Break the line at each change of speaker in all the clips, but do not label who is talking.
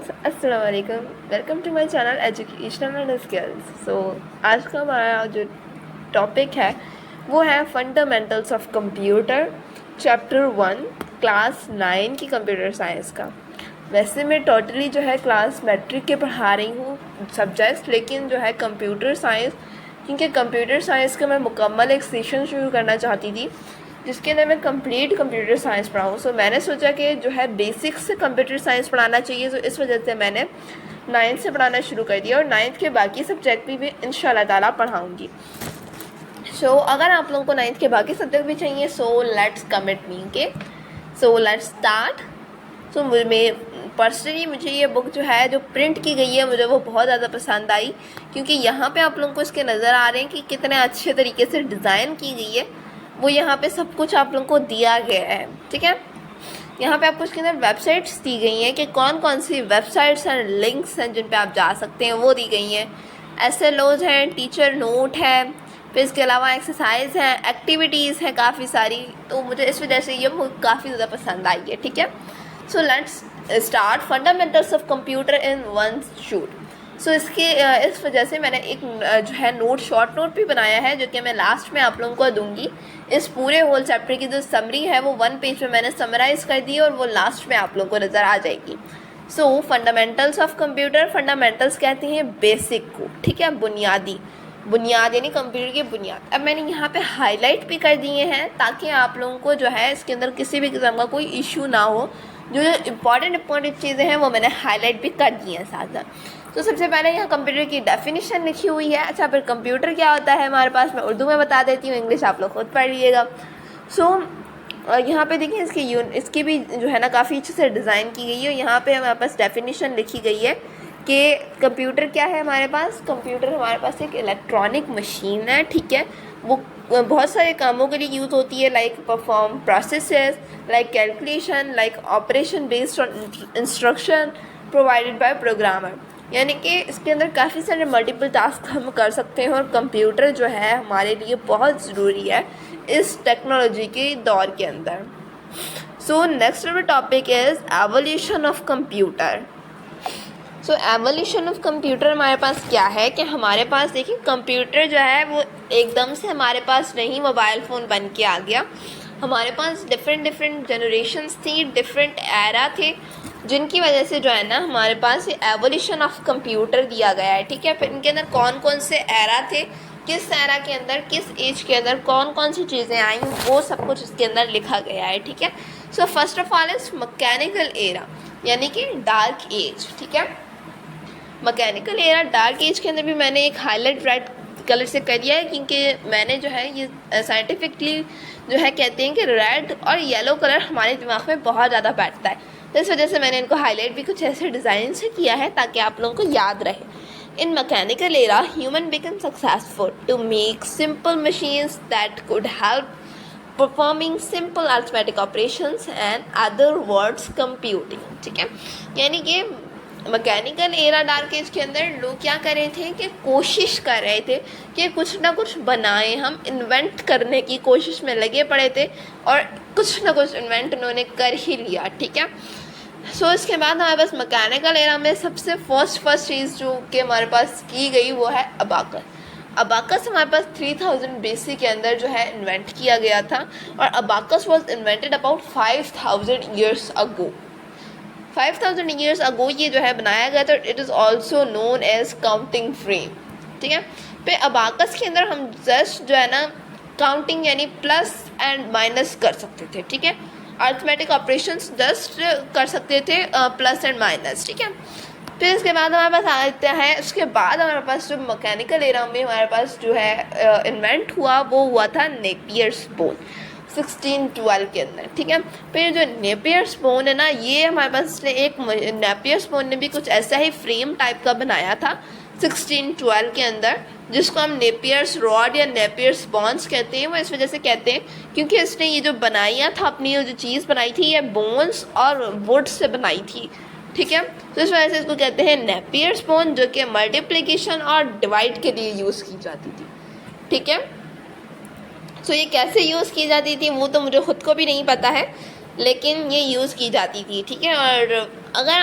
Friends, अस्सलाम वालेकुम। Welcome to my channel educational and skills. So आज का हमारा जो टॉपिक है वो है fundamentals of computer, chapter 1, class 9 की कंप्यूटर साइंस का। वैसे मैं टोटली जो है क्लास मैट्रिक के पढ़ा रही हूँ सब्जेक्ट्स, लेकिन जो है कंप्यूटर साइंस, क्योंकि कंप्यूटर साइंस का मैं मुकम्मल एक सेशन शुरू करना चाहती थी जिसके अंदर मैं कंप्लीट कंप्यूटर साइंस पढ़ाऊँ। सो मैंने सोचा कि जो है बेसिक्स से कंप्यूटर साइंस पढ़ाना चाहिए, तो इस वजह से मैंने 9th से पढ़ाना शुरू कर दिया और 9th के बाकी सब्जेक्ट भी इंशाल्लाह ताला पढ़ाऊँगी। सो अगर आप लोगों को 9th के बाकी सब्जेक्ट भी चाहिए, सो लेट्स कमिट मी के सो लेट्स स्टार्ट। सो पर्सनली मुझे ये बुक जो है जो प्रिंट की गई है मुझे वो बहुत ज़्यादा पसंद आई, क्योंकि यहाँ पे आप लोगों को इसके नज़र आ रहे हैं कि कितने अच्छे तरीके से डिज़ाइन की गई है। वो यहाँ पे सब कुछ आप लोगों को दिया गया है, ठीक है। यहाँ पे आपको इसके अंदर वेबसाइट्स दी गई हैं कि कौन कौन सी वेबसाइट्स एंड लिंक्स हैं जिन पे आप जा सकते हैं, वो दी गई हैं। SLOs हैं, टीचर नोट है, फिर इसके अलावा एक्सरसाइज हैं, एक्टिविटीज़ हैं काफ़ी सारी। तो मुझे इस वजह से ये बुक काफ़ी ज़्यादा पसंद आई है, ठीक है। So let's start fundamentals of computer in one shoot. So इसके इस वजह से मैंने एक जो है शॉर्ट नोट भी बनाया है, जो कि मैं लास्ट में आप लोगों को दूंगी। इस पूरे होल चैप्टर की जो समरी है वो 1 पेज में मैंने समराइज कर दी और वो लास्ट में आप लोगों को नज़र आ जाएगी। सो फंडामेंटल्स ऑफ कंप्यूटर, फंडामेंटल्स कहते हैं बेसिक को, ठीक है, बुनियाद यानी कंप्यूटर की बुनियाद। अब मैंने यहाँ पे हाईलाइट भी कर दिए हैं ताकि आप लोगों को जो है इसके अंदर किसी भी किस्म का कोई इशू ना हो। जो इम्पॉर्टेंट चीज़ें हैं वो मैंने हाईलाइट भी कर दी हैं साथ साथ। तो सबसे पहले यहाँ कंप्यूटर की डेफिनेशन लिखी हुई है। अच्छा, फिर कंप्यूटर क्या होता है हमारे पास, मैं उर्दू में बता देती हूँ, इंग्लिश आप लोग खुद पढ़ लीजिएगा। सो यहाँ पे देखिए इसकी भी जो है ना काफ़ी अच्छे से डिज़ाइन की गई है। यहाँ पे हमारे पास डेफिनेशन लिखी गई है कि कंप्यूटर क्या है हमारे पास। कंप्यूटर हमारे पास एक इलेक्ट्रॉनिक मशीन है, ठीक है। वो बहुत सारे कामों के लिए यूज़ होती है, like perform processes, like calculation, like operation based on instruction provided by programmer. यानी कि इसके अंदर काफ़ी सारे मल्टीपल टास्क हम कर सकते हैं और कंप्यूटर जो है हमारे लिए बहुत ज़रूरी है इस टेक्नोलॉजी के दौर के अंदर। So next topic is evolution of computer. So evolution of computer हमारे पास क्या है कि हमारे पास देखिए कंप्यूटर जो है वो एकदम से हमारे पास नहीं मोबाइल फ़ोन बन के आ गया। हमारे पास डिफरेंट जनरेशन्स थी, डिफरेंट एरा थे, जिनकी वजह से जो है ना हमारे पास ये एवोल्यूशन ऑफ कंप्यूटर दिया गया है, ठीक है। फिर इनके अंदर कौन कौन से एरा थे, किस एरा के अंदर किस एज के अंदर कौन कौन सी चीज़ें आई, वो सब कुछ इसके अंदर लिखा गया है, ठीक है। So first of all is mechanical era, यानी कि डार्क एज, ठीक है। मैकेनिकल एरा डार्क एज के अंदर भी मैंने एक हाईलाइट रेड कलर से कर दिया है, क्योंकि मैंने जो है ये साइंटिफिकली जो है कहते हैं कि रेड और येलो कलर हमारे दिमाग में बहुत ज़्यादा बैठता है, तो इस वजह से मैंने इनको हाईलाइट भी कुछ ऐसे डिज़ाइन से किया है ताकि आप लोगों को याद रहे। In mechanical era human become successful to make simple machines that could help performing simple arithmetic operations and other words computing, ठीक है। यानी कि मैकेनिकल एरा डार्क एज के अंदर लोग क्या कर रहे थे कि कोशिश कर रहे थे कि कुछ ना कुछ बनाएं, हम इन्वेंट करने की कोशिश में लगे पड़े थे और कुछ ना कुछ इन्वेंट उन्होंने कर ही लिया, ठीक है। सो इसके बाद हमारे पास मैकेनिकल एरा में सबसे फर्स्ट चीज़ जो कि हमारे पास की गई वो है अबाकस। अबाकस हमारे पास 3000 BC के अंदर जो है इन्वेंट किया गया था और abacus was invented about 5000 years ago. 5000 years ago ये जो है बनाया गया था। It is also known as counting frame, ठीक है। फिर अबाकस के अंदर हम जस्ट जो है ना काउंटिंग यानी प्लस एंड माइनस कर सकते थे, ठीक है। अर्थमेटिक ऑपरेशंस जस्ट कर सकते थे प्लस एंड माइनस, ठीक है। फिर इसके बाद हमारे पास आते हैं, उसके बाद हमारे पास जो मैकेनिकल एरा में हमारे पास जो है इन्वेंट हुआ वो हुआ था नेपियर्स बोन 1612 के अंदर, ठीक है। फिर जो नेपियर्स बोन है ना, ये हमारे पास एक नेपियर्स बोन ने भी कुछ ऐसा ही फ्रेम टाइप का बनाया था 1612 के अंदर, जिसको हम नेपियर्स रॉड या नेपियर्स बॉन्स कहते हैं। वो इस वजह से कहते हैं क्योंकि इसने ये जो बनाया था, अपनी जो चीज़ बनाई थी, ये बोन्स और वुड से बनाई थी, ठीक है। तो इस वजह से इसको कहते हैं नेपियर्स बोन, जो कि मल्टीप्लिकेशन और डिवाइड के लिए यूज़ की जाती थी, ठीक है। सो ये कैसे यूज़ की जाती थी वो तो मुझे ख़ुद को भी नहीं पता है, लेकिन ये यूज़ की जाती थी, ठीक है। और अगर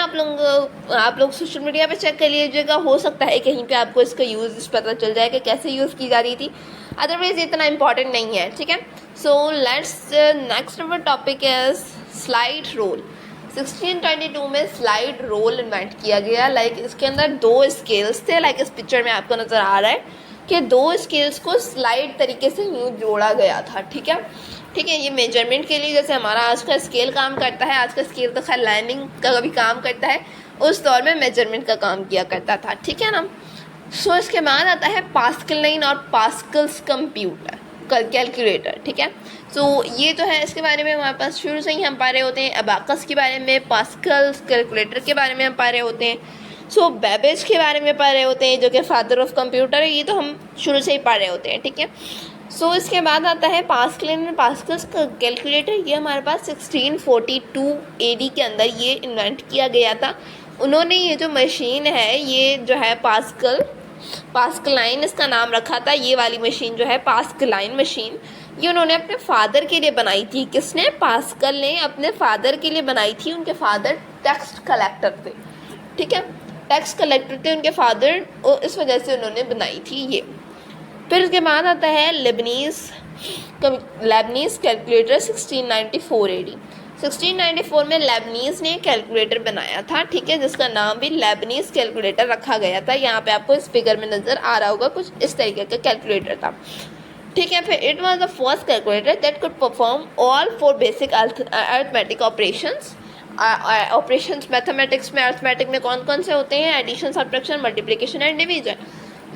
आप लोग सोशल मीडिया पे चेक कर लीजिएगा, हो सकता है कहीं पे आपको इसका यूज़ पता चल जाए कि कैसे यूज़ की जा रही थी, अदरवाइज़ इतना इम्पॉर्टेंट नहीं है, ठीक है। So let's next number topic is slide rule. 1622 में स्लाइड रोल इन्वेंट किया गया। लाइक इसके अंदर 2 स्केल्स थे, लाइक इस पिक्चर में आपको नज़र आ रहा है कि 2 स्केल्स को स्लाइड तरीके से यूँ जोड़ा गया था, ठीक है। ये मेजरमेंट के लिए जैसे हमारा आज का स्केल काम करता है, आज का स्केल तो खैर लाइनिंग का भी काम करता है, उस दौर में मेजरमेंट का काम किया करता था, ठीक है ना। सो इसके बाद आता है पास्कल लाइन और पास्कल्स कंप्यूटर कैलकुलेटर, ठीक है। सो ये तो है, इसके बारे में हमारे पास शुरू से ही हम पा रहे होते हैं। अबाकस के बारे में, पास्कल्स कैलकुलेटर के बारे में हम पा रहे होते हैं। सो बेबेज के बारे में पा रहे होते हैं, जो कि फादर ऑफ कंप्यूटर है, ये तो हम शुरू से ही पा रहे होते हैं, ठीक है। सो इसके बाद आता है पास्कल एंड पास्कल्स कैलकुलेटर। ये हमारे पास 1642 AD के अंदर ये इन्वेंट किया गया था। उन्होंने ये जो मशीन है, ये जो है पास्कलाइन इसका नाम रखा था। ये वाली मशीन जो है पास्कलाइन मशीन, ये उन्होंने अपने फादर के लिए बनाई थी। किसने? पास्कल ने अपने फादर के लिए बनाई थी। उनके फादर टैक्स कलेक्टर थे, ठीक है, टैक्स कलेक्टर थे उनके फादर, और इस वजह से उन्होंने बनाई थी ये। फिर उसके बाद आता है लेबनीज़ कैलकुलेटर 1694 AD। 1694 में लेबनीज़ ने कैलकुलेटर बनाया था, ठीक है, जिसका नाम भी लेबनीज़ कैलकुलेटर रखा गया था। यहाँ पे आपको इस फिगर में नज़र आ रहा होगा, कुछ इस तरीके का कैलकुलेटर था, ठीक है। फिर it was the first calculator that could perform all 4 basic arithmetic operations. Mathematics में, अरिथमेटिक में कौन कौन से होते हैं? Addition, subtraction, multiplication and division.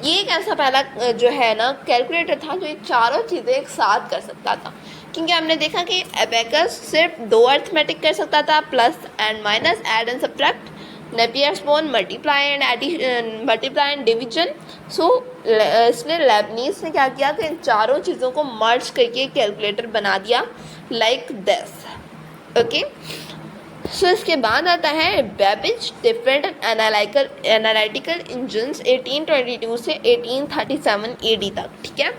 ये एक ऐसा पहला जो है ना कैलकुलेटर था जो ये चारों चीज़ें एक साथ कर सकता था, क्योंकि हमने देखा कि एबेकस सिर्फ 2 अरिथमेटिक कर सकता था, plus and minus, add and subtract, Napier's bone, multiply and division. So इसने लेबनीज़ ने क्या किया कि इन चारों चीज़ों को मर्ज करके कैलकुलेटर बना दिया, लाइक दिस, ओके। सो इसके बाद आता है बेबेज डिफरेंट एनालिटिकल इंजन्स 1822 से 1837 AD तक, ठीक है।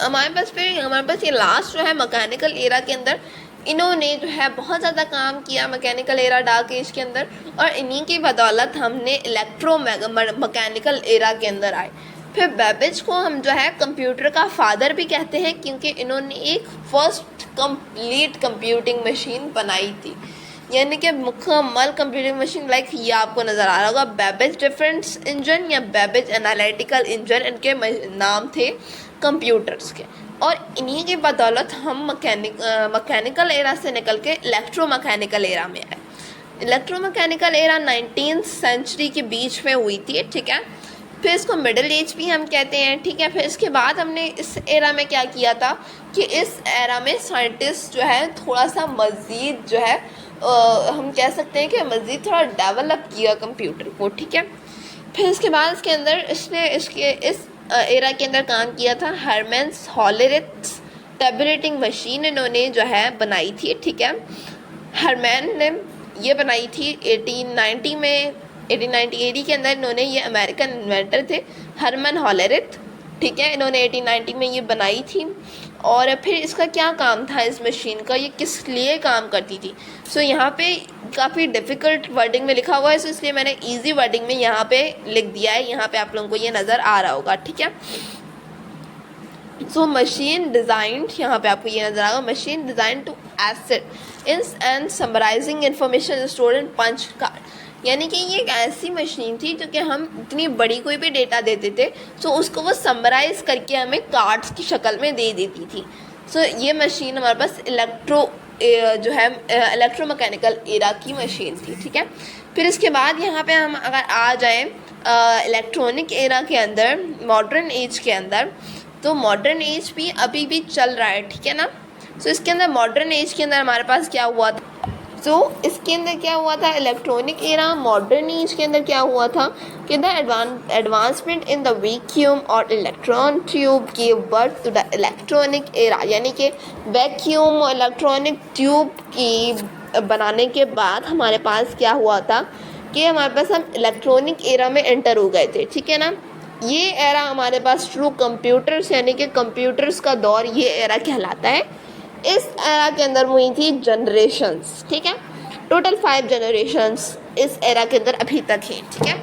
हमारे पास ये लास्ट जो है मैकेनिकल एरा के अंदर इन्होंने जो है बहुत ज़्यादा काम किया मैकेनिकल एरा डार्क एज के अंदर, और इन्हीं की बदौलत हमने इलेक्ट्रो मैकेनिकल एरा के अंदर आए। फिर बेबेज को हम जो है कंप्यूटर का फादर भी कहते हैं, क्योंकि इन्होंने एक फर्स्ट कंप्लीट कंप्यूटिंग मशीन बनाई थी, यानी कि मुकम्मल कंप्यूटिंग मशीन। लाइक ये आपको नज़र आ रहा होगा बेबेज डिफरेंस इंजन या बेबेज एनालिटिकल इंजन, इनके नाम थे कंप्यूटर्स के। और इन्हीं की बदौलत हम मैकेनिकल एरा से निकल के इलेक्ट्रोमैकेनिकल एरा में आए। इलेक्ट्रोमैकेनिकल एरा 19th सेंचुरी के बीच में हुई थी, ठीक है। फिर इसको मिडिल एज भी हम कहते हैं, ठीक है। फिर इसके बाद हमने इस एरा में क्या किया था कि इस एरा में साइंटिस्ट जो है थोड़ा सा मज़ीद जो है हम कह सकते हैं कि मज़ीद थोड़ा डेवलप किया कंप्यूटर को, ठीक है। फिर इसके बाद इसके अंदर इस एरा के अंदर काम किया था हरमेंस हॉलेरिथ टैबुलेटिंग मशीन इन्होंने जो है बनाई थी, ठीक है। हरमैन ने ये बनाई थी 1890 में, 1890 AD के अंदर इन्होंने ये अमेरिकन इन्वेंटर थे हरमन हॉलेरिथ, ठीक है, इन्होंने 1890 में ये बनाई थी। और फिर इसका क्या काम था इस मशीन का, ये किस लिए काम करती थी? सो यहाँ पे काफ़ी डिफ़िकल्ट वर्डिंग में लिखा हुआ है, सो इसलिए मैंने इजी वर्डिंग में यहाँ पे लिख दिया है। यहाँ पे आप लोगों को ये नज़र आ रहा होगा, ठीक है। सो मशीन डिज़ाइंड, यहाँ पे आपको ये नज़र आएगा, machine designed to assist in and summarising information stored in punch card. यानी कि ये एक ऐसी मशीन थी जो कि हम इतनी बड़ी कोई भी डेटा देते थे तो उसको वो समराइज़ करके हमें कार्ड्स की शक्ल में दे देती थी। सो ये मशीन हमारे पास जो है इलेक्ट्रोमैकेनिकल एरा की मशीन थी, ठीक है। फिर इसके बाद यहाँ पे हम अगर आ जाएँ इलेक्ट्रॉनिक एरा के अंदर, मॉडर्न एज के अंदर, तो मॉडर्न एज भी अभी भी चल रहा है, ठीक है ना। सो इसके अंदर मॉडर्न एज के अंदर हमारे पास क्या हुआ था, इसके अंदर क्या हुआ था, इलेक्ट्रॉनिक एरा मॉडर्न एज के अंदर क्या हुआ था कि the advancement in the vacuum और electron tube give birth to the electronic era. यानी कि वैक्यूम और इलेक्ट्रॉनिक ट्यूब की बनाने के बाद हमारे पास क्या हुआ था कि हमारे पास हम इलेक्ट्रॉनिक एरा में एंटर हो गए थे, ठीक है ना। ये एरा हमारे पास ट्रू कंप्यूटर्स यानी कि कंप्यूटर्स का दौर ये एरा कहलाता है। इस एरा के अंदर हुई थी जनरेशन्स, ठीक है। टोटल 5 जनरेशन्स इस एरा के अंदर अभी तक हैं, ठीक है।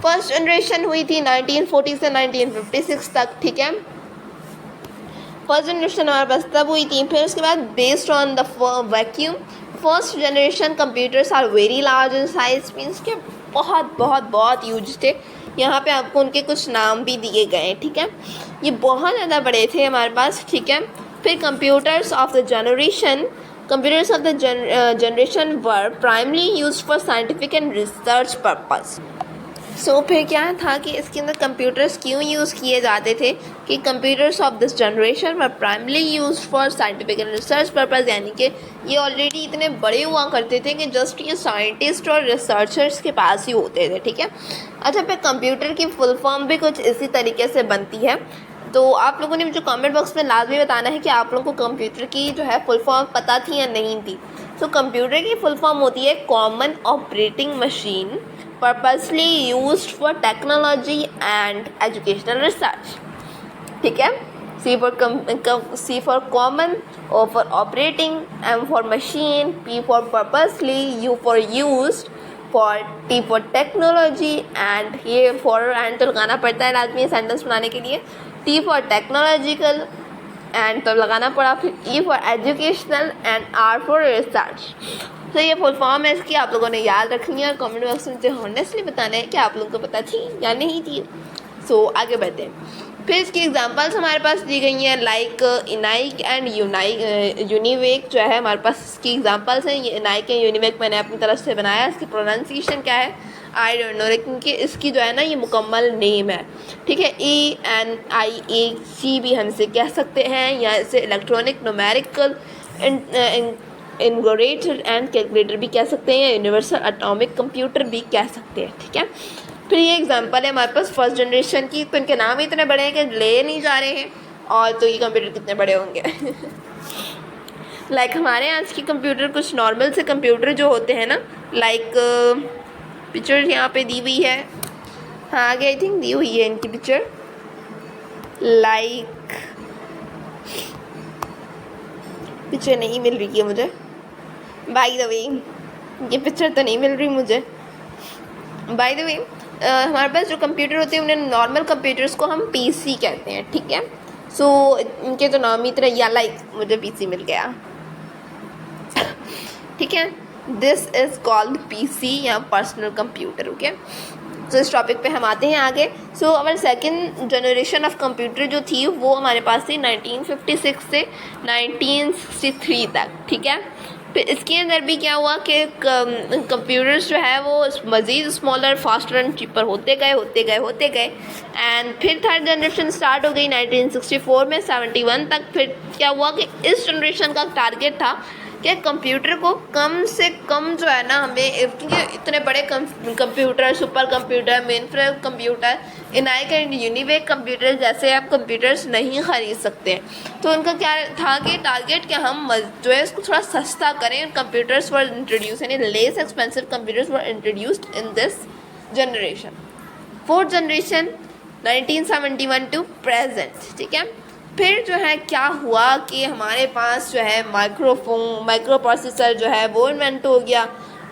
फर्स्ट जनरेशन हुई थी 1940 से 1956 तक, ठीक है। फर्स्ट जनरेशन हमारे पास तब हुई थी। फिर उसके बाद based on the vacuum first generation computers are very large in size, means के बहुत बहुत बहुत यूज थे। यहाँ पे आपको उनके कुछ नाम भी दिए गए हैं, ठीक है। ये बहुत ज़्यादा बड़े थे हमारे पास, ठीक है। फिर computers of the generation were primarily used for scientific and research purpose. So फिर क्या था कि इसके अंदर कंप्यूटर्स क्यों यूज़ किए जाते थे कि computers of this generation were primarily used for scientific and research purpose, यानी कि ये ऑलरेडी इतने बड़े हुआ करते थे कि जस्ट ये साइंटिस्ट और रिसर्चर्स के पास ही होते थे, ठीक है। अच्छा, फिर कंप्यूटर की फुल फॉर्म भी कुछ इसी तरीके से बनती है। तो आप लोगों ने मुझे कमेंट बॉक्स में लाजमी बताना है कि आप लोगों को कंप्यूटर की जो है फुल फॉर्म पता थी या नहीं थी। तो कंप्यूटर की फुल फॉर्म होती है common operating machine purposely used for technology and educational research, ठीक है। C for common, O for operating, M for machine, P for purposely, U for used, for T for technology and ये for and तो लगाना पड़ता है लाजमी sentence बनाने के लिए। T for technological and तो लगाना पड़ा, फिर E for educational and R for research। तो ये फुल फॉर्म है इसकी, आप लोगों ने याद रखनी है और कमेंट बॉक्स में मुझे हॉनेस्टली बताना है कि आप लोगों को पता थी या नहीं थी। सो आगे बढ़ते हैं। फिर इसकी एग्जांपल्स हमारे पास दी गई हैं, लाइक इनाइक एंड यूनिवेक जो है हमारे पास इसकी एग्जांपल्स हैं। ये इनाइक एंड यूनिवेक मैंने अपनी तरफ से बनाया। इसकी प्रोनाउंसिएशन क्या है आई डोंट नो, लेकिन कि इसकी जो है ना ये मुकम्मल नेम है, ठीक है। ENIAC भी हम इसे कह सकते हैं, या इसे इलेक्ट्रॉनिक न्यूमेरिकल इनगोरेटर एंड कैलकुलेटर भी कह सकते हैं, यूनिवर्सल एटॉमिक कंप्यूटर भी कह सकते हैं, ठीक है। फिर ये एग्जांपल है हमारे पास फर्स्ट जनरेशन की, तो इनके नाम ही इतने बड़े हैं कि ले नहीं जा रहे हैं, और तो ये कंप्यूटर कितने बड़े होंगे। लाइक हमारे आज की कंप्यूटर कुछ नॉर्मल से कंप्यूटर जो होते हैं ना, लाइक पिक्चर यहाँ पे दी हुई है, हाँ आगे आई थिंक दी हुई है इनकी पिक्चर, लाइक पिक्चर नहीं मिल रही है मुझे, बाय द वे ये पिक्चर तो नहीं मिल रही मुझे। बाय द वे हमारे पास जो कंप्यूटर होते हैं उन्हें नॉर्मल कंप्यूटर्स को हम पीसी कहते हैं, ठीक है। सो इनके तो नाम ही तरह या लाइक मुझे पीसी मिल गया, ठीक है। दिस इज़ कॉल्ड पीसी या पर्सनल कंप्यूटर, ओके। तो इस टॉपिक पे हम आते हैं आगे। So our second generation of computer जो थी वो हमारे पास थी 1956 से 1963 तक, ठीक है। फिर इसके अंदर भी क्या हुआ कि कंप्यूटर्स जो है वो मज़ीद स्मॉलर फास्टर एंड चीपर होते गए एंड फिर थर्ड जनरेशन स्टार्ट हो गई 1964 में 71 तक। फिर क्या हुआ कि इस जनरेशन का टारगेट था कि कंप्यूटर को कम से कम जो है ना हमें, क्योंकि इतने बड़े computer, super computer, mainframe computer, ENIAC and UNIVAC computer जैसे आप कंप्यूटर्स नहीं ख़रीद सकते हैं। तो उनका क्या था कि टारगेट कि हम जो है इसको थोड़ा सस्ता करें। कंप्यूटर्स वर इंट्रोड्यूस, यानी less expensive computers were introduced in this generation. Fourth generation 1971 to present, ठीक है। फिर जो है क्या हुआ कि हमारे पास जो है माइक्रो प्रोसेसर जो है वो इन्वेंट हो गया,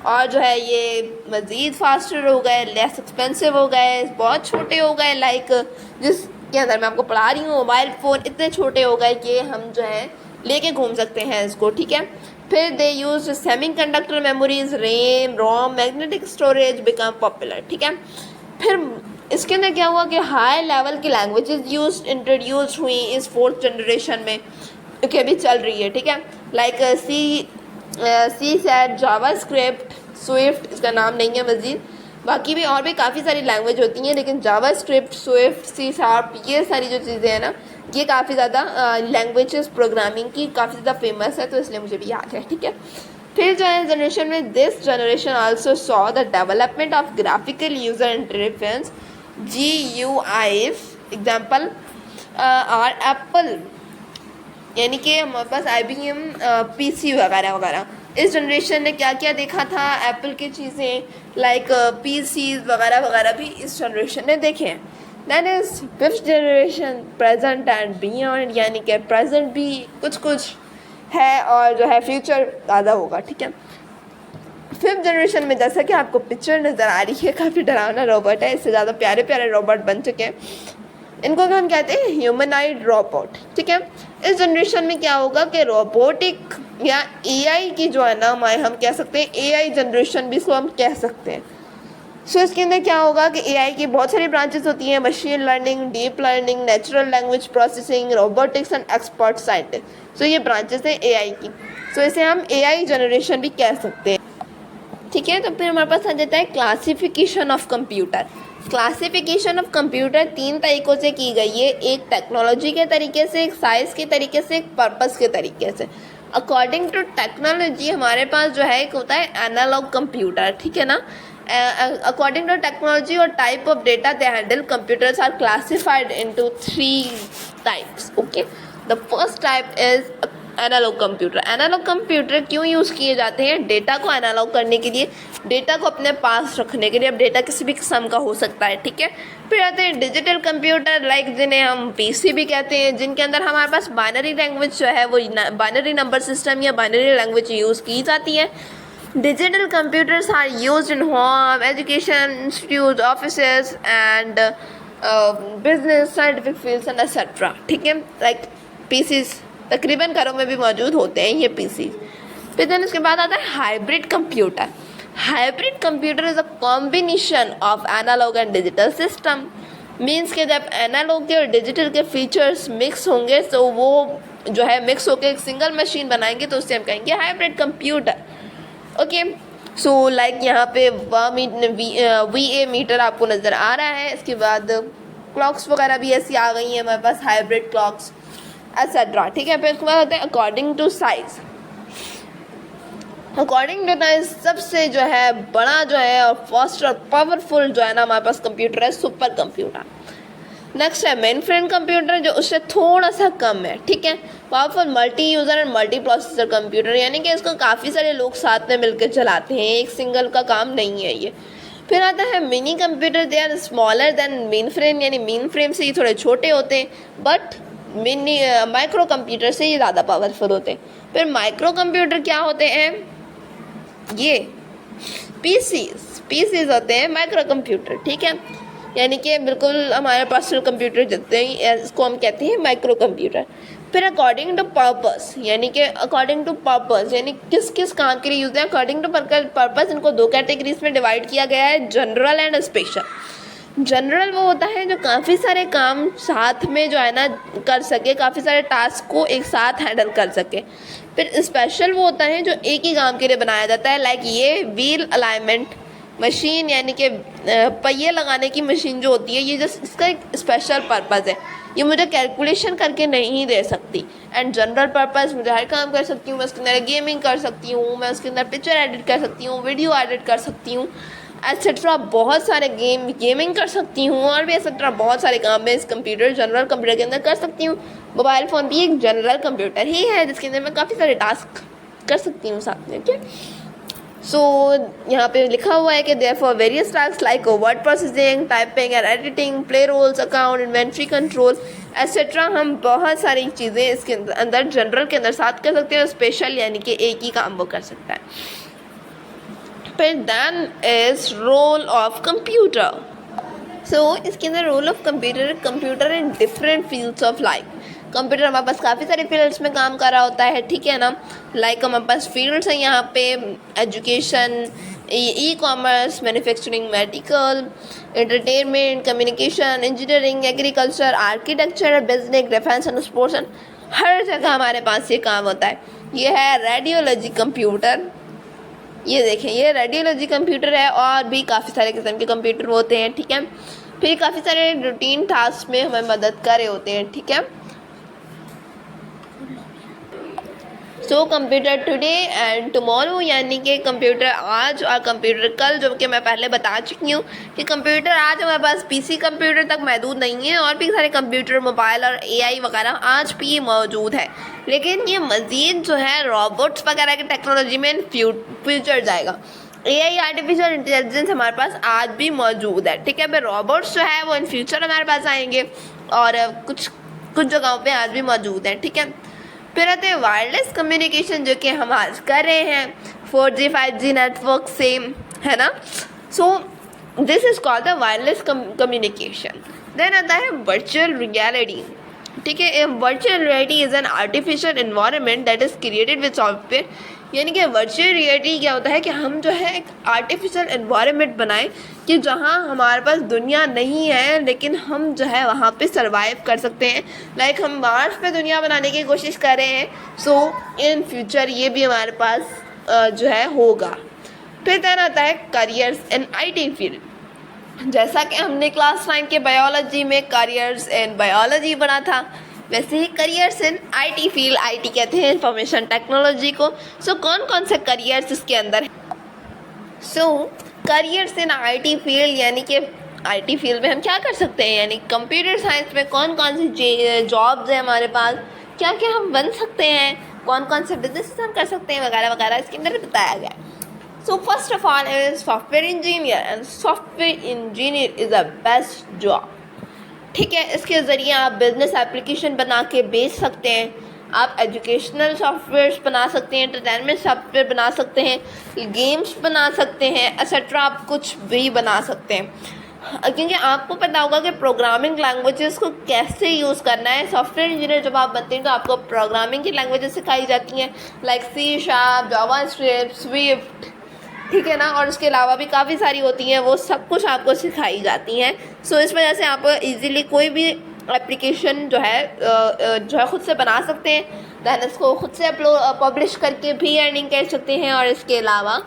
और जो है ये मज़ीद फास्टर हो गए, लेस एक्सपेंसिव हो गए, बहुत छोटे हो गए। लाइक जिसके अंदर मैं आपको पढ़ा रही हूँ, मोबाइल फ़ोन इतने छोटे हो गए कि हम जो है लेके घूम सकते हैं इसको, ठीक है। फिर दे यूज सेमीकंडक्टर मेमोरीज, रैम, रोम, मैग्नेटिक स्टोरेज बिकम पॉपुलर, ठीक है। फिर इसके अंदर क्या हुआ कि हाई लेवल की लैंग्वेजेस इंट्रोड्यूस हुई इस फोर्थ जनरेशन में, कि अभी चल रही है, ठीक है। लाइक सी सैट, जावा स्क्रिप्ट, स्विफ्ट, इसका नाम नहीं है मज़ीद, बाकी भी और भी काफ़ी सारी लैंग्वेज होती हैं, लेकिन जावा स्क्रिप्ट, स्विफ्ट, सी शार्प, ये सारी जो चीज़ें हैं ना, ये काफ़ी ज़्यादा लैंग्वेजेस प्रोग्रामिंग की काफ़ी ज़्यादा फेमस है, तो इसलिए मुझे भी याद है, ठीक है। फिर जो है जनरेशन में this generation also saw the development of graphical user interface, GUIs, example और एप्पल, यानी कि हमारे पास IBM PC वगैरह वगैरह। इस जनरेशन ने क्या क्या देखा था, एप्पल की चीज़ें लाइक PCs वगैरह वगैरह भी इस जनरेशन ने देखे हैं। That is fifth generation present and beyond, यानी कि प्रेजेंट भी कुछ कुछ है और जो है फ्यूचर ज़्यादा होगा, ठीक है। 5th जनरेशन में जैसा कि आपको पिक्चर नज़र आ रही है, काफ़ी डरावना रोबोट है, इससे ज़्यादा प्यारे प्यारे रोबोट बन चुके हैं। इनको हम कहते हैं ह्यूमनाइड रोबोट, ठीक है। इस जनरेशन में क्या होगा कि रोबोटिक या एआई की जो है ना, हम कह सकते हैं एआई जनरेशन भी इसको हम कह सकते हैं। सो इसके अंदर क्या होगा कि एआई की बहुत सारी ब्रांचेस होती हैं, machine learning, deep learning, natural language processing, robotics and expert scientist. So ये ब्रांचेस हैं एआई की। सो इसे हम एआई जनरेशन भी कह सकते हैं, ठीक है। तो फिर हमारे पास आ जाता है classification of computer. Classification of computer 3 तरीक़ों से की गई है, एक टेक्नोलॉजी के तरीके से, एक साइज़ के तरीके से, एक पर्पस के तरीके से। अकॉर्डिंग टू टेक्नोलॉजी हमारे पास जो है एक होता है एनालॉग कंप्यूटर, ठीक है ना। According to technology or type of data they handle, computers are classified into 3 types. Okay, the first type is analog computer. Analog computer क्यों यूज़ किए जाते हैं? डेटा को एनालॉग करने के लिए, डेटा को अपने पास रखने के लिए। अब डेटा किसी भी किस्म का हो सकता है, ठीक है। फिर आते हैं डिजिटल कंप्यूटर, लाइक जिन्हें हम पीसी भी कहते हैं, जिनके अंदर हमारे पास बाइनरी लैंग्वेज जो है वो बाइनरी नंबर सिस्टम या बाइनरी लैंग्वेज यूज़ की जाती है। Digital computers are used in home, education, institutes, offices and business, scientific fields and etc. ठीक है, like PCs तकरीबन घरों में भी मौजूद होते हैं ये PCs। फिर then इसके बाद आता है hybrid computer. Hybrid computer is a combination of analog and digital system. Means के जब एनालॉग के और डिजिटल के फीचर्स मिक्स होंगे तो वो जो है मिक्स होकर एक सिंगल मशीन बनाएंगे, तो उससे हम कहेंगे hybrid computer. Okay, so like यहाँ पे VA मीटर आपको नज़र आ रहा है। इसके बाद क्लॉक्स वगैरह भी ऐसी आ गई हैं हमारे पास, हाइब्रिड क्लॉक्स एट्सेट्रा, ठीक है। फिर उसके बाद होता है according to size. According to size सबसे जो है बड़ा जो है और फास्ट और पावरफुल जो है ना हमारे पास कंप्यूटर है सुपर कंप्यूटर। नेक्स्ट है मेन फ्रेम कंप्यूटर, जो उससे थोड़ा सा कम है, ठीक है। Powerful multi user and multi processor computer, यानी कि इसको काफ़ी सारे लोग साथ में मिलकर चलाते हैं, एक सिंगल का काम नहीं है ये। फिर आता है mini computer, they are smaller than mainframe, यानी मेन फ्रेम से ये थोड़े छोटे होते हैं, बट मिनी माइक्रो कंप्यूटर से ये ज़्यादा पावरफुल होते हैं। फिर माइक्रो कंप्यूटर क्या होते हैं? ये पीसीज होते हैं माइक्रो कंप्यूटर, ठीक है। यानी कि बिल्कुल हमारे पर्सनल कंप्यूटर जितने ही, इसको हम कहते हैं माइक्रो कंप्यूटर। फिर अकॉर्डिंग टू पर्पस, यानी कि अकॉर्डिंग टू पर्पस यानी किस किस काम के लिए यूज़ है। अकॉर्डिंग टू पर्पस इनको 2 कैटेगरीज में डिवाइड किया गया है, जनरल एंड स्पेशल। जनरल वो होता है जो काफ़ी सारे काम साथ में जो है ना कर सके, काफ़ी सारे टास्क को एक साथ हैंडल कर सके। फिर स्पेशल वो होता है जो एक ही काम के लिए बनाया जाता है, लाइक ये व्हील अलाइनमेंट मशीन, यानी कि पहिए लगाने की मशीन जो होती है, ये जस्ट इसका एक स्पेशल पर्पज़ है, ये मुझे कैलकुलेशन करके नहीं दे सकती। एंड जनरल पर्पज़ मुझे हर काम कर सकती हूँ, मैं उसके अंदर गेमिंग कर सकती हूँ, मैं उसके अंदर पिक्चर एडिट कर सकती हूँ, वीडियो एडिट कर सकती हूँ, एट्सेट्रा। बहुत सारे गेमिंग कर सकती हूँ और भी एट्सेट्रा बहुत सारे काम मैं इस कंप्यूटर जनरल कंप्यूटर के अंदर कर सकती हूँ। मोबाइल फ़ोन भी एक जनरल कंप्यूटर ही है जिसके अंदर मैं काफ़ी सारे टास्क कर सकती हूँ साथ में, ठीक है। सो यहाँ पे लिखा हुआ है कि therefore various task like word processing, typing and editing, payrolls, account, inventory control etcetera. हम बहुत सारी चीज़ें इसके अंदर जनरल के अंदर साथ कर सकते हैं, और स्पेशल यानी कि एक ही काम वो कर सकता है। फिर then is role of computer. So इसके अंदर role of computer in different fields of life. Computer हमारे पास काफ़ी सारे फील्ड्स में काम कर रहा होता है, ठीक है ना। लाइक हमारे पास फील्ड्स हैं यहाँ पे, education, e commerce, manufacturing, medical, entertainment, communication, engineering, agriculture, architecture, business, defence and sports and हर जगह हमारे पास ये काम होता है। ये है रेडियोलॉजी कंप्यूटर, ये देखें ये रेडियोलॉजी कंप्यूटर है, और भी काफ़ी सारे किस्म के कंप्यूटर होते हैं, ठीक है। फिर काफ़ी सारे रूटीन टास्क में हमें मदद कर रहे होते हैं, ठीक है। So computer today and tomorrow, यानी कि कंप्यूटर आज और कंप्यूटर कल, जो कि मैं पहले बता चुकी हूँ कि कंप्यूटर आज हमारे पास पीसी कंप्यूटर तक महदूद नहीं है, और भी सारे कंप्यूटर, मोबाइल और एआई वगैरह आज भी मौजूद है। लेकिन ये मज़ीद जो है रोबोट्स वगैरह की टेक्नोलॉजी में फ्यूचर जाएगा। एआई आर्टिफिशियल इंटेलिजेंस हमारे पास आज भी मौजूद है, ठीक है। फिर रोबोट्स जो है वो इन फ्यूचर हमारे पास आएंगे, और कुछ जगहों पे आज भी मौजूद हैं, ठीक है। फिर आते हैं वायरलेस कम्युनिकेशन, जो कि हम आज कर रहे हैं 4G 5G नेटवर्क से, है ना। So this is called the wireless communication. Then आता है वर्चुअल रियलिटी, ठीक है। Virtual reality is an artificial environment that is created with software, यानी कि वर्चुअल रियलिटी क्या होता है कि हम जो है एक आर्टिफिशियल एनवायरनमेंट बनाएं कि जहाँ हमारे पास दुनिया नहीं है लेकिन हम जो है वहाँ पे सरवाइव कर सकते हैं। लाइक हम मार्स पे दुनिया बनाने की कोशिश कर रहे हैं। सो इन फ्यूचर ये भी हमारे पास जो है होगा। फिर देन आता है करियर्स इन IT फील्ड। जैसा कि हमने क्लास 9 के बायोलॉजी में करियर्स इन बायोलॉजी पढ़ा था, वैसे ही careers in IT field, IT कहते हैं इंफॉर्मेशन टेक्नोलॉजी को। सो कौन कौन से करियर्स इसके अंदर हैं? सो करियर्स इन IT फील्ड, यानी कि IT फील्ड में हम क्या कर सकते हैं, यानी कंप्यूटर साइंस में कौन कौन सी जॉब्स हैं हमारे पास, क्या क्या हम बन सकते हैं, कौन कौन से बिजनेस हम कर सकते हैं, वगैरह वगैरह इसके अंदर बताया गया है। So first of all is software engineer, and software engineer is the best job, ठीक है। इसके ज़रिए आप बिजनेस एप्लीकेशन बना के बेच सकते हैं, आप एजुकेशनल सॉफ्टवेयर बना सकते हैं, एंटरटेनमेंट सॉफ्टवेयर बना सकते हैं, गेम्स बना सकते हैं, एक्सेट्रा आप कुछ भी बना सकते हैं। क्योंकि आपको पता होगा कि प्रोग्रामिंग लैंग्वेजेस को कैसे यूज़ करना है। सॉफ्टवेयर इंजीनियर जब आप बनते हैं तो आपको प्रोग्रामिंग की लैंग्वेजेस सिखाई जाती हैं, लाइक C#, जावास्क्रिप्ट, स्विफ्ट, ठीक है ना। और उसके अलावा भी काफ़ी सारी होती हैं, वो सब कुछ आपको सिखाई जाती हैं। सो इस वजह से आप इजीली कोई भी एप्लीकेशन जो है ख़ुद से बना सकते हैं, दैन इसको खुद से पब्लिश करके भी अर्निंग कर सकते हैं। और इसके अलावा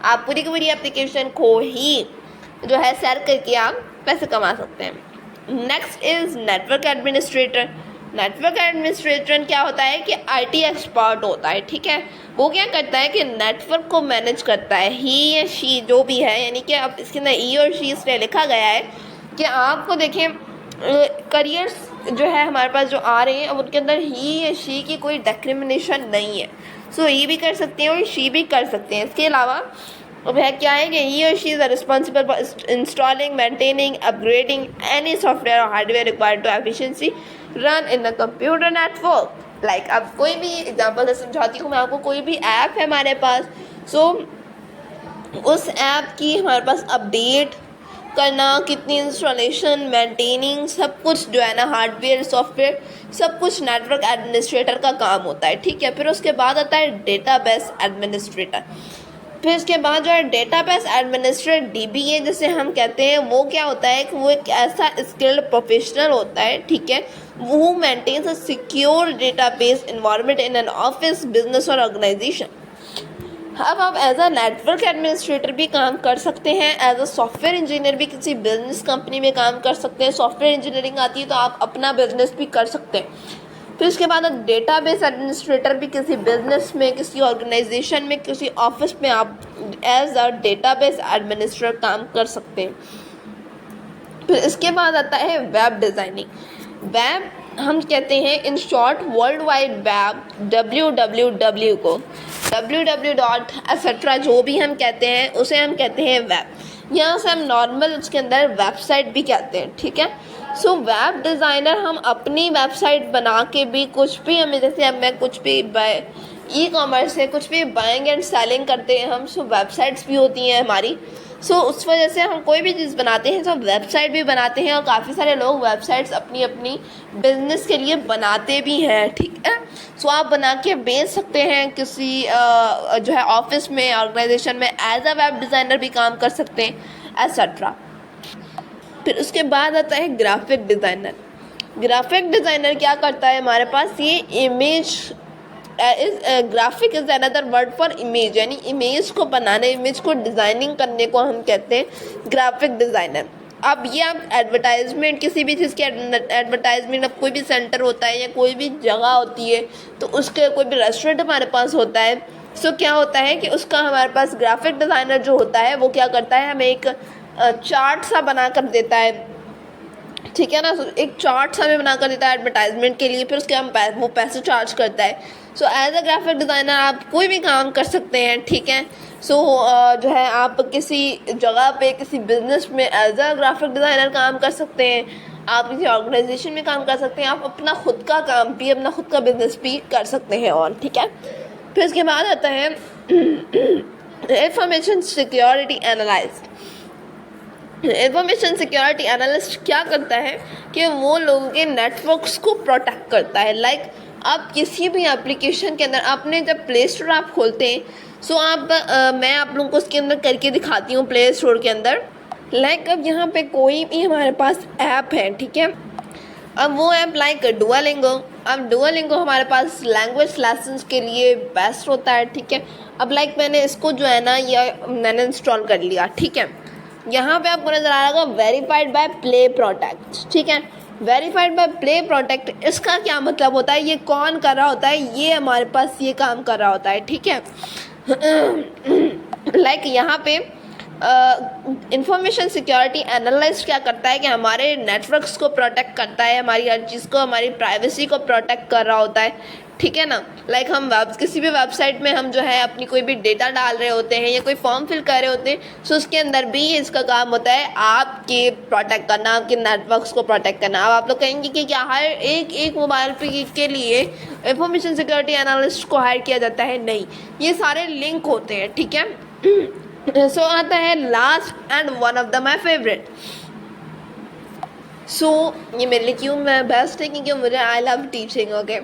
आप पूरी की पूरी एप्लीकेशन को ही जो है सेल करके आप पैसे कमा सकते हैं। Next is network administrator. Network administrator क्या होता है कि IT एक्सपर्ट होता है, ठीक है। वो क्या करता है कि नेटवर्क को मैनेज करता है, ही या शी जो भी है, यानी कि अब इसके अंदर ई और शी इसलिए लिखा गया है कि आपको देखें करियर्स जो है हमारे पास जो आ रहे हैं अब उनके अंदर ही या शी की कोई डिस्क्रिमिनेशन नहीं है। सो ये भी कर सकते हैं और शी भी कर सकते हैं। इसके अलावा वह क्या है कि ही और she is responsible for installing, maintaining, upgrading any software और hardware required to efficiency run in a computer network. Like अब कोई भी एग्जांपल से समझाती हूँ मैं आपको, कोई भी ऐप है हमारे पास, सो उस ऐप की हमारे पास अपडेट करना, कितनी इंस्टॉलेशन, मेंटेनिंग, सब कुछ जो है ना, हार्डवेयर सॉफ्टवेयर सब कुछ नेटवर्क एडमिनिस्ट्रेटर का काम होता है, ठीक है। फिर उसके बाद आता है डेटाबेस एडमिनिस्ट्रेटर। फिर उसके बाद जो है डेटाबेस एडमिनिस्ट्रेटर DBA जिसे हम कहते हैं, वो क्या होता है कि वो एक ऐसा स्किल्ड प्रोफेशनल होता है, ठीक है। वो maintains a secure database environment in an office, business और ऑर्गेनाइजेशन। अब आप एज अ नेटवर्क एडमिनिस्ट्रेटर भी काम कर सकते हैं, एज अ सॉफ्टवेयर इंजीनियर भी किसी बिजनेस कंपनी में काम कर सकते हैं। सॉफ्टवेयर इंजीनियरिंग आती है तो आप अपना बिजनेस भी कर सकते हैं। फिर उसके बाद डेटाबेस एडमिनिस्ट्रेटर भी किसी बिजनेस में, किसी ऑर्गेनाइजेशन में, किसी ऑफिस में आप एज अ डेटाबेस एडमिनिस्ट्रेटर काम कर सकते हैं। फिर इसके बाद आता है वेब डिज़ाइनिंग। वेब हम कहते हैं in short world wide web, WWW को, www. etc. जो भी हम कहते हैं उसे हम कहते हैं वेब। यहाँ से हम नॉर्मल उसके अंदर वेबसाइट भी कहते हैं, ठीक है। सो वेब डिज़ाइनर हम अपनी वेबसाइट बना के भी कुछ भी हमें, जैसे अब मैं कुछ भी ई-कॉमर्स से कुछ भी बाइंग एंड सेलिंग करते हैं हम, सो वेबसाइट्स भी होती हैं हमारी। सो उस वजह से हम कोई भी चीज़ बनाते हैं तो वेबसाइट भी बनाते हैं, और काफ़ी सारे लोग वेबसाइट्स अपनी अपनी बिजनेस के लिए बनाते भी हैं, ठीक है। सो आप बना के बेच सकते हैं किसी जो है ऑफिस में, ऑर्गेनाइजेशन में, एज अ वेब डिज़ाइनर भी काम कर सकते हैं, एट्सेट्रा। फिर उसके बाद आता है ग्राफिक डिज़ाइनर। ग्राफिक डिज़ाइनर क्या करता है हमारे पास, ये image graphic is another word for image, यानी इमेज को बनाने, इमेज को डिज़ाइनिंग करने को हम कहते हैं ग्राफिक डिज़ाइनर। अब ये आप एडवर्टाइजमेंट, किसी भी चीज़ की एडवर्टाइजमेंट, अब कोई भी सेंटर होता है या कोई भी जगह होती है, तो उसके कोई भी रेस्टोरेंट हमारे पास होता है, सो क्या होता है कि उसका हमारे पास ग्राफिक डिज़ाइनर जो होता है वो क्या करता है, हमें एक चार्ट सा बना कर देता है, ठीक है ना। एक चार्ट सा हमें बना कर देता है एडवर्टाइजमेंट के लिए, फिर उसके हम वो पैसे चार्ज करता है। So as a graphic designer आप कोई भी काम कर सकते हैं, ठीक है। सो जो है आप किसी जगह पे, किसी बिजनेस में एज अ ग्राफिक डिज़ाइनर काम कर सकते हैं, आप किसी ऑर्गेनाइजेशन में काम कर सकते हैं, आप अपना खुद का काम भी, अपना खुद का बिजनेस भी कर सकते हैं। और ठीक है, फिर उसके बाद आता है information security analyst. Information security analyst क्या करता है कि वो लोगों के नेटवर्क्स को प्रोटेक्ट करता है। लाइक आप किसी भी एप्लीकेशन के अंदर, आपने जब प्ले स्टोर आप खोलते हैं, सो आप मैं आप लोगों को उसके अंदर करके दिखाती हूँ प्ले स्टोर के अंदर। लाइक अब यहाँ पे कोई भी हमारे पास ऐप है, ठीक है, अब वो ऐप लाइक डुओलिंगो। अब डुओलिंगो हमारे पास लैंग्वेज लेसन्स के लिए बेस्ट होता है, ठीक है। अब लाइक मैंने इसको जो है ना, ये मैंने इंस्टॉल कर लिया, ठीक है। यहाँ पे आपको नज़र आ रहा होगा वेरीफाइड बाय प्ले प्रोटेक्ट, ठीक है। वेरीफाइड बाय प्ले प्रोटेक्ट, इसका क्या मतलब होता है, ये कौन कर रहा होता है, ये हमारे पास ये काम कर रहा होता है, ठीक है। लाइक यहाँ पे इंफॉर्मेशन सिक्योरिटी एनालिस्ट क्या करता है कि हमारे नेटवर्क्स को प्रोटेक्ट करता है, हमारी हर चीज़ को, हमारी प्राइवेसी को प्रोटेक्ट कर रहा होता है, ठीक है ना। लाइक हम किसी भी वेबसाइट में हम जो है अपनी कोई भी डेटा डाल रहे होते हैं या कोई फॉर्म फिल कर रहे होते हैं, सो उसके अंदर भी इसका काम होता है आपके प्रोटेक्ट करना, आपके नेटवर्क्स को प्रोटेक्ट करना। अब आप लोग कहेंगे कि क्या हर एक मोबाइल पे के लिए इंफॉर्मेशन सिक्योरिटी एनालिस्ट को हायर किया जाता है? नहीं, ये सारे लिंक होते हैं, ठीक है। सो आता है last and one of the my favourite. So ये मेरे लिए क्यों मैं बेस्ट है, क्योंकि मुझे आई लव टीचिंग, ओके।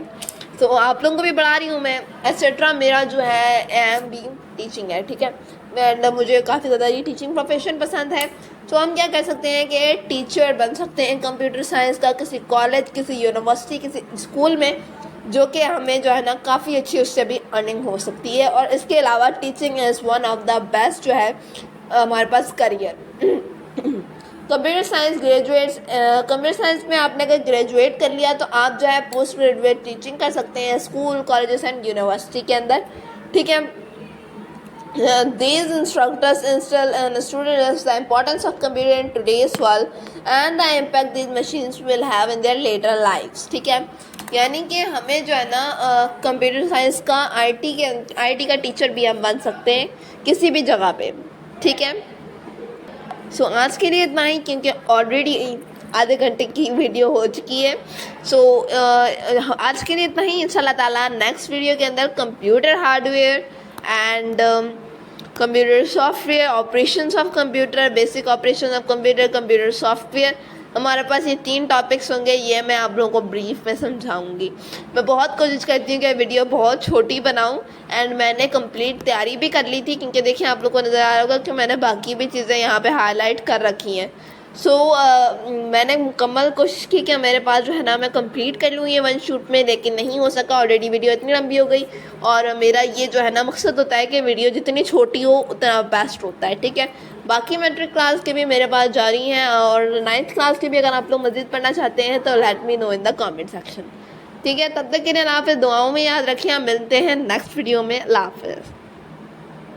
तो आप लोगों को भी पढ़ा रही हूँ मैं, एट्सेट्रा। मेरा जो है एम बी टीचिंग है, ठीक है। एंड मुझे काफ़ी ज़्यादा ये टीचिंग प्रोफेशन पसंद है। तो हम क्या कर सकते हैं कि टीचर बन सकते हैं कंप्यूटर साइंस का, किसी कॉलेज, किसी यूनिवर्सिटी, किसी स्कूल में, जो कि हमें जो है ना काफ़ी अच्छी उससे भी अर्निंग हो सकती है। और इसके अलावा teaching is one of the best जो है हमारे पास career. Computer science graduates, computer science में आपने अगर ग्रेजुएट कर लिया तो आप जो है पोस्ट ग्रेजुएट टीचिंग कर सकते हैं स्कूल, कॉलेजेस एंड यूनिवर्सिटी के अंदर, ठीक है। These instructors instill in students the importance of computer in today's world and the impact these machines will have in their later lives, ठीक है। यानी कि हमें जो है ना कंप्यूटर साइंस का आईटी का टीचर भी हम बन सकते हैं किसी भी जगह पे, ठीक है। सो आज के लिए इतना ही, क्योंकि ऑलरेडी आधे घंटे की वीडियो हो चुकी है। सो आज के लिए इतना ही। इंशाल्लाह ताला नेक्स्ट वीडियो के अंदर computer hardware and computer software, operations of computer, basic operation of computer, computer software, हमारे पास ये 3 टॉपिक्स होंगे। ये मैं आप लोगों को ब्रीफ में समझाऊंगी। मैं बहुत कोशिश करती हूँ कि वीडियो बहुत छोटी बनाऊँ, एंड मैंने कंप्लीट तैयारी भी कर ली थी, क्योंकि देखिए आप लोगों को नज़र आ रहा होगा कि मैंने बाकी भी चीज़ें यहाँ पे हाईलाइट कर रखी हैं। सो मैंने मुकम्मल कोशिश की कि मेरे पास जो है ना मैं कंप्लीट कर लूँ ये 1 शूट में, लेकिन नहीं हो सका। ऑलरेडी वीडियो इतनी लंबी हो गई, और मेरा ये जो है ना मकसद होता है कि वीडियो जितनी छोटी हो उतना बेस्ट होता है, ठीक है। बाकी मैट्रिक क्लास के भी मेरे पास जारी हैं, और 9th क्लास के भी अगर आप लोग मज़ीद पढ़ना चाहते हैं तो let me know in the comment section, ठीक है। तब तक के लिए अल्लाह हाफ़िज़, दुआओं में याद रखिए। हम मिलते हैं नेक्स्ट वीडियो में। अल्लाह हाफ़िज़।